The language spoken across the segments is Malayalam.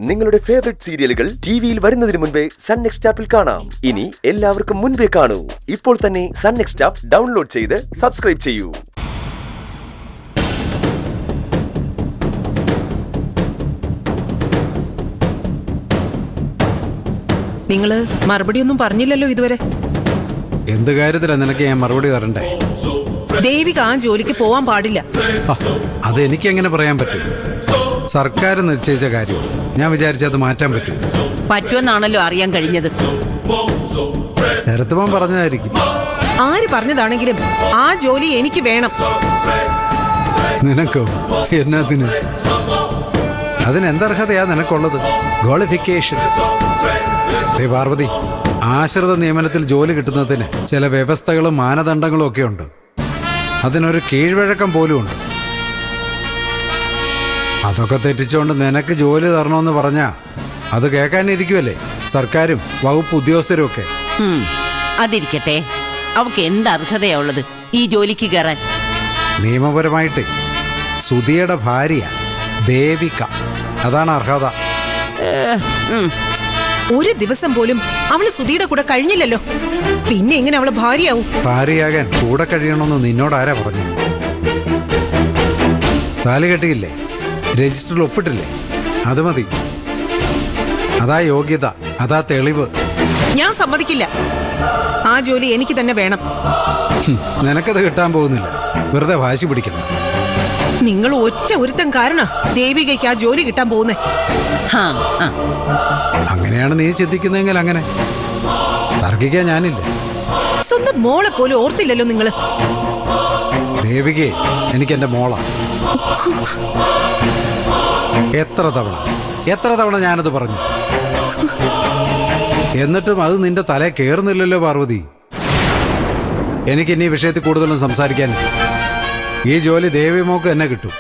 നിങ്ങളുടെ ഫേവറേറ്റ് സീരിയലുകൾ ടിവിയിൽ വരുന്നതിന് മുൻപേ സൺ നെക്സ്റ്റ് ആപ്പിൽ കാണാം. ഇനി എല്ലാവർക്കും മുൻപേ കാണൂ. ഇപ്പോൾ തന്നെ സൺ നെക്സ്റ്റ് ആപ്പ് ഡൗൺലോഡ് ചെയ്ത് സബ്സ്ക്രൈബ് ചെയ്യൂ. നിങ്ങള് മറുപടി ഒന്നും പറഞ്ഞില്ലല്ലോ ഇതുവരെ. എന്ത് കാര്യത്തിലാ നിനക്ക് ഞാൻ മറുപടി തരണ്ടേ? ദേവിക ആ ജോലിക്ക് പോവാൻ പാടില്ല. അതെനിക്ക് എങ്ങനെ പറയാൻ പറ്റും? സർക്കാർ നിശ്ചയിച്ച കാര്യം ഞാൻ വിചാരിച്ചത് മാറ്റാൻ പറ്റും. പറ്റുമെന്നാണല്ലോ അറിയാൻ കഴിഞ്ഞത്. ശരത്തുമാൻ പറഞ്ഞതായിരിക്കും. ആര് പറഞ്ഞതാണെങ്കിലും ആ ജോലി എനിക്ക് വേണം. നിനക്കോ? എന്നതിന്? അതിനെന്തർഹതയാ നിനക്കുള്ളത്? ക്വാളിഫിക്കേഷൻ. പാർവതി, ആശ്രിത നിയമനത്തിൽ ജോലി കിട്ടുന്നതിന് ചില വ്യവസ്ഥകളും മാനദണ്ഡങ്ങളും ഒക്കെ ഉണ്ട്. അതിനൊരു കീഴ്വഴക്കം പോലും ഉണ്ട്. അതൊക്കെ തെറ്റിച്ചുകൊണ്ട് നിനക്ക് ജോലി തരണമെന്ന് പറഞ്ഞാ അത് കേൾക്കാനിരിക്കുമല്ലേ സർക്കാരും വകുപ്പ് ഉദ്യോഗസ്ഥരും ഒക്കെ. അതിരിക്കട്ടെ, അവക്ക് എന്ത് അർഹതയാ ഉള്ളത് ഈ ജോലിക്ക് കയറാൻ? നിയമപരമായിട്ട് സുധിയുടെ ഭാര്യ ദേവിക, അതാണ് അർഹത. ഒരു ദിവസം പോലും അവള് സുധിയുടെ കൂടെ കഴിഞ്ഞില്ലല്ലോ, പിന്നെ എങ്ങനെ അവള് ഭാര്യയാവും? ഭാര്യയാകാൻ കൂടെ കഴിയണമെന്ന് നിന്നോട് ആരാ പറഞ്ഞു? താലി കെട്ടിയില്ലേ, രജിസ്റ്ററിൽ ഒപ്പിട്ടില്ലേ, അത് മതി. അതാ യോഗ്യത, അതാ തെളിവ്. ഞാൻ സമ്മതിക്കില്ല. ആ ജോലി എനിക്ക് തന്നെ വേണം. നിനക്കത് കിട്ടാൻ പോകുന്നില്ല, വെറുതെ വാശി പിടിക്കണ്ട. നിങ്ങൾ ഒറ്റ ഒരുത്തം കാരണം ദേവികയ്ക്ക് ആ ജോലി കിട്ടാൻ പോകുന്നേ. അങ്ങനെയാണ് നീ ചിന്തിക്കുന്നതെങ്കിൽ അങ്ങനെ തർക്കിക്കാൻ ഞാനില്ല. സ്വന്തം മോളെ പോലും ഓർത്തില്ലല്ലോ നിങ്ങള്. ദേവികയെ എനിക്ക് എന്റെ മോളാ. എത്ര തവണ ഞാനത് പറഞ്ഞു, എന്നിട്ടും അത് നിന്റെ തലേ കേറുന്നില്ലല്ലോ പാർവതി. എനിക്ക് ഇനി വിഷയത്തിൽ കൂടുതലൊന്നും സംസാരിക്കാനില്ല. ഈ ജോലി ദേവിമോക്ക് തന്നെ കിട്ടും.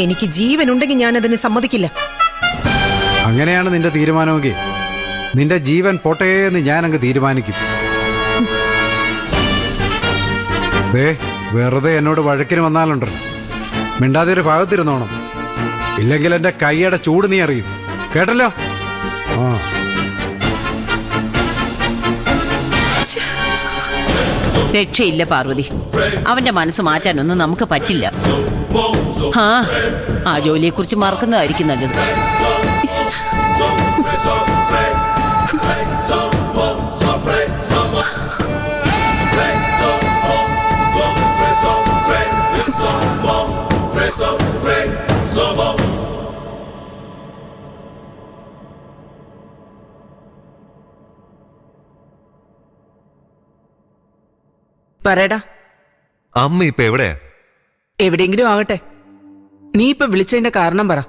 എനിക്ക് ജീവനുണ്ടെങ്കിൽ ഞാൻ അതിന് സമ്മതിക്കില്ല. അങ്ങനെയാണ് നിന്റെ തീരുമാനമെങ്കിൽ നിന്റെ ജീവൻ പോട്ടേന്ന് ഞാനങ്ങ് തീരുമാനിക്കും. വെറുതെ എന്നോട് വഴക്കിന് വന്നാലുണ്ടല്ലോ, മിണ്ടാതെ ഒരു ഭാഗത്തിരുന്നോണം. ഇല്ലെങ്കിൽ എന്റെ കൈയുടെ ചൂട് നീ അറിയും, കേട്ടല്ലോ? രക്ഷയില്ല പാർവതി, അവന്റെ മനസ്സ് മാറ്റാനൊന്നും നമുക്ക് പറ്റില്ല. ആ ജോലിയെക്കുറിച്ച് മറക്കുന്നതായിരിക്കും നല്ലത്. പറയടാ. അമ്മ ഇപ്പൊ എവിടെയാ? എവിടെയെങ്കിലും ആകട്ടെ, നീ ഇപ്പൊ വിളിച്ചതിന്റെ കാരണം പറ.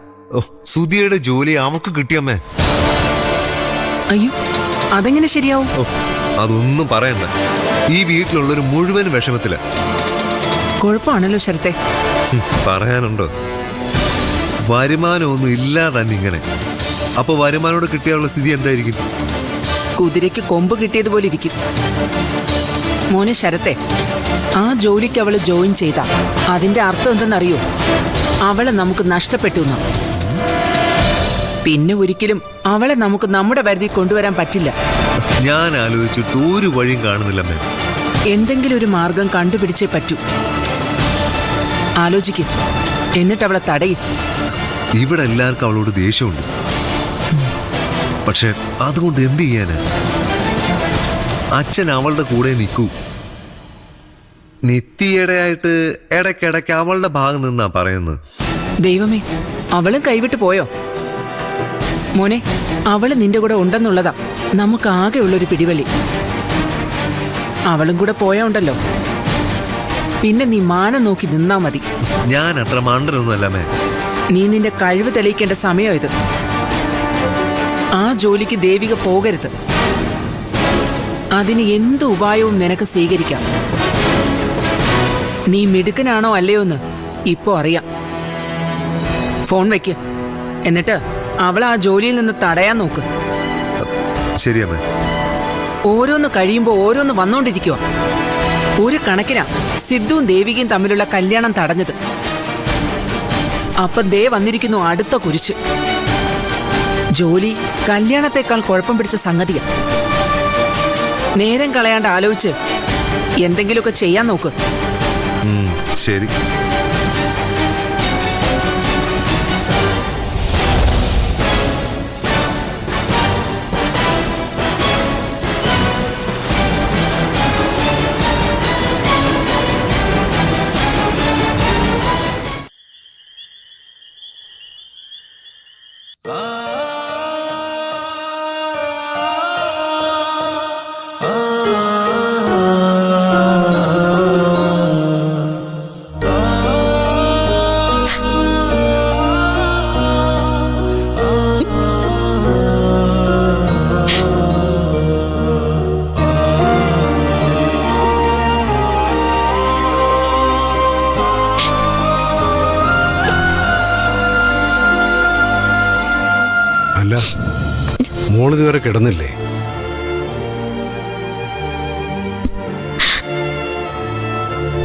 സുധിയുടെ ജോലി അവക്ക് കിട്ടിയമ്മേ. അയ്യോ, അതെങ്ങനെ ശരിയാവും? അതൊന്നും പറയണ്ട. ഈ വീട്ടിലുള്ളൊരു മുഴുവൻ വിഷമത്തില. കുഴപ്പമാണല്ലോ ശരത്തെ. പറയാനുണ്ടോ? വരുമാനമൊന്നും ഇല്ലാതെ തന്നെ ഇങ്ങനെ. അപ്പൊ വരുമാനോട് കിട്ടിയുള്ള സ്ഥിതി എന്തായിരിക്കും? കുതിരയ്ക്ക് കൊമ്പ് കിട്ടിയതുപോലെ ഇരിക്കും. മോനെ ശരത്തെ, ആ ജോലിക്ക് അവള് ജോയിൻ ചെയ്ത അതിന്റെ അർത്ഥം എന്തെന്നറിയോ? അവളെ നമുക്ക് നഷ്ടപ്പെട്ടു എന്നാ. പിന്നെ ഒരിക്കലും അവളെ നമുക്ക് നമ്മുടെ പരിധി കൊണ്ടുവരാൻ പറ്റില്ല. ഞാൻ ആലോചിച്ചിട്ട് ഒരു വഴിയും കാണുന്നില്ലമ്മേ. എന്തെങ്കിലും ഒരു മാർഗം കണ്ടുപിടിച്ചേ പറ്റൂ. ആലോചിക്കും, എന്നിട്ട് അവളെ തടയും. ഇവിടെ എല്ലാവർക്കും അവളോട് ദേഷ്യമുണ്ട്. പക്ഷെ അതുകൊണ്ട് എന്ത് ചെയ്യാന്? അച്ഛൻ അവളുടെ കൂടെ നിൽക്കൂ. നിത്യയുടെയായിട്ട് ഇടയ്ക്കിടയ്ക്ക് അവളുടെ ഭാഗം നിന്നാ പറയുന്നത്. ദൈവമേ, അവളും കൈവിട്ട് പോയോ? മോനെ, അവള് നിന്റെ കൂടെ ഉണ്ടെന്നുള്ളതാ നമുക്ക് ആകെയുള്ളൊരു പിടിവലി. അവളും കൂടെ പോയാ ഉണ്ടല്ലോ, പിന്നെ നീ മാനം നോക്കി നിന്നാ മതി. ഞാൻ അത്ര മണ്ടനൊന്നുമല്ലമ്മേ. നീ നിന്റെ കഴിവ് തെളിയിക്കേണ്ട സമയം ഇത്. ആ ജോലിക്ക് ദേവിക പോകരുത്. അതിന് എന്ത് ഉപായവും നിനക്ക് സ്വീകരിക്കാം. നീ മിടുക്കനാണോ അല്ലയോ എന്ന് ഇപ്പോ അറിയാം. ഫോൺ വെക്ക്, എന്നിട്ട് അവൾ ആ ജോലിയിൽ നിന്ന് തടയാൻ നോക്ക്. ശരിയമ്മേ. ഓരോന്ന് കഴിയുമ്പോ ഓരോന്ന് വന്നോണ്ടിരിക്കുക. ഒരു കണക്കിനാ സിദ്ധുവും ദേവികയും തമ്മിലുള്ള കല്യാണം തടഞ്ഞത്. അപ്പൊ ദേ വന്നിരിക്കുന്നു അടുത്ത കുരിശ്. ജോലി കല്യാണത്തെക്കാൾ കുഴപ്പം പിടിച്ച സംഗതിയാ. നേരം കളയാണ്ട് ആലോചിച്ച് എന്തെങ്കിലുമൊക്കെ ചെയ്യാൻ നോക്ക്. ശരി. അല്ല, മോളിതുവരെ കിടന്നില്ലേ?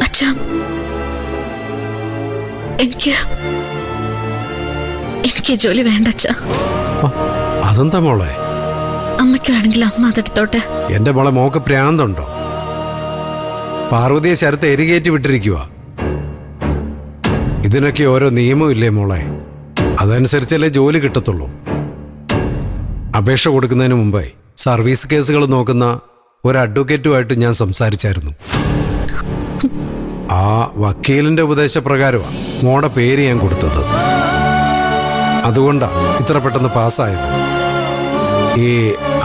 അച്ഛാ, എനിക്ക് ജോലി വേണ്ട അച്ഛാ. അതെന്താ മോളെ? അമ്മയ്ക്ക് വേണമെങ്കിൽ അമ്മ അതെടുത്തോട്ടെ. എന്റെ മോളെ, മോക്ക് പ്രാന്തുണ്ടോ? പാർവതിയെ ശരത്ത് എരികേറ്റി വിട്ടിരിക്കുക. ഇതിനൊക്കെ ഓരോ നിയമമില്ലേ മോളെ? അതനുസരിച്ചല്ലേ ജോലി കിട്ടത്തുള്ളൂ. അപേക്ഷ കൊടുക്കുന്നതിന് മുമ്പായി സർവീസ് കേസുകൾ നോക്കുന്ന ഒരു അഡ്വക്കേറ്റുമായിട്ട് ഞാൻ സംസാരിച്ചായിരുന്നു. ആ വക്കീലിന്റെ ഉപദേശപ്രകാരമാണ് മോടെ പേര് ഞാൻ കൊടുത്തത്. അതുകൊണ്ടാണ് ഇത്ര പെട്ടെന്ന് പാസ്സായത്. ഈ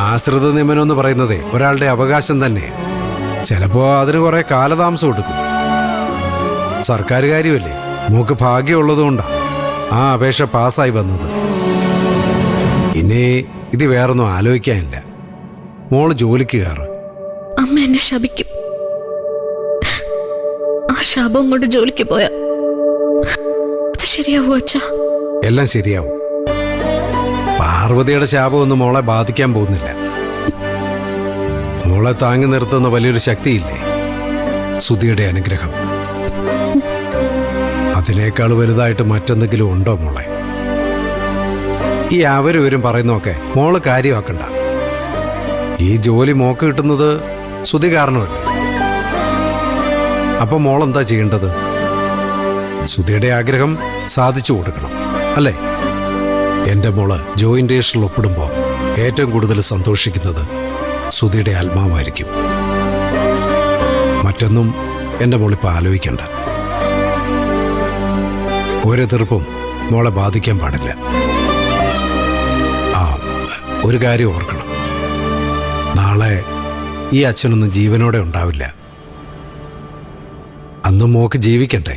ആശ്രിത നിയമനം എന്ന് പറയുന്നതേ ഒരാളുടെ അവകാശം തന്നെ. ചിലപ്പോൾ അതിന് കുറെ കാലതാമസം എടുക്കും. സർക്കാർ കാര്യമല്ലേ, മോക്ക് ഭാഗ്യമുള്ളതുകൊണ്ടാണ് ആ അപേക്ഷ പാസ്സായി വന്നത്. ഇനി ഇത് വേറൊന്നും ആലോചിക്കാനില്ല. മോള് ജോലിക്ക് കയറ്. അമ്മ എന്നെ ശപിക്കും. ആ ശാപം കൊണ്ട് ജോലിക്ക് പോയാ അത് ശരിയാവോ അച്ഛാ? എല്ലാം ശരിയാവും. പാർവതിയുടെ ശാപമൊന്നും മോളെ ബാധിക്കാൻ പോകുന്നില്ല. മോളെ താങ്ങി നിർത്തുന്ന വലിയൊരു ശക്തിയില്ലേ, സുധിയുടെ അനുഗ്രഹം. അതിനേക്കാൾ വലുതായിട്ട് മറ്റെന്തെങ്കിലും ഉണ്ടോ മോളെ? ഈ അവരും പറയുന്നൊക്കെ മോള് കാര്യമാക്കണ്ട. ഈ ജോലി മോക്ക് കിട്ടുന്നത് സുധി കാരണമല്ലേ? അപ്പൊ മോളെന്താ ചെയ്യേണ്ടത്? സുധിയുടെ ആഗ്രഹം സാധിച്ചു കൊടുക്കണം, അല്ലേ? എന്റെ മോള് ജോയിന്റ് രജിസ്റ്ററിൽ ഒപ്പിടുമ്പോൾ ഏറ്റവും കൂടുതൽ സന്തോഷിക്കുന്നത് സുധിയുടെ ആത്മാവായിരിക്കും. മറ്റൊന്നും എന്റെ മോളിപ്പോൾ ആലോചിക്കണ്ട. ഒരെതിർപ്പും മോളെ ബാധിക്കാൻ പാടില്ല. ഒരു കാര്യം ഓർക്കണം, നാളെ ഈ അച്ഛനൊന്നും ജീവനോടെ ഉണ്ടാവില്ല. അന്ന് മോക്ക് ജീവിക്കണ്ടേ?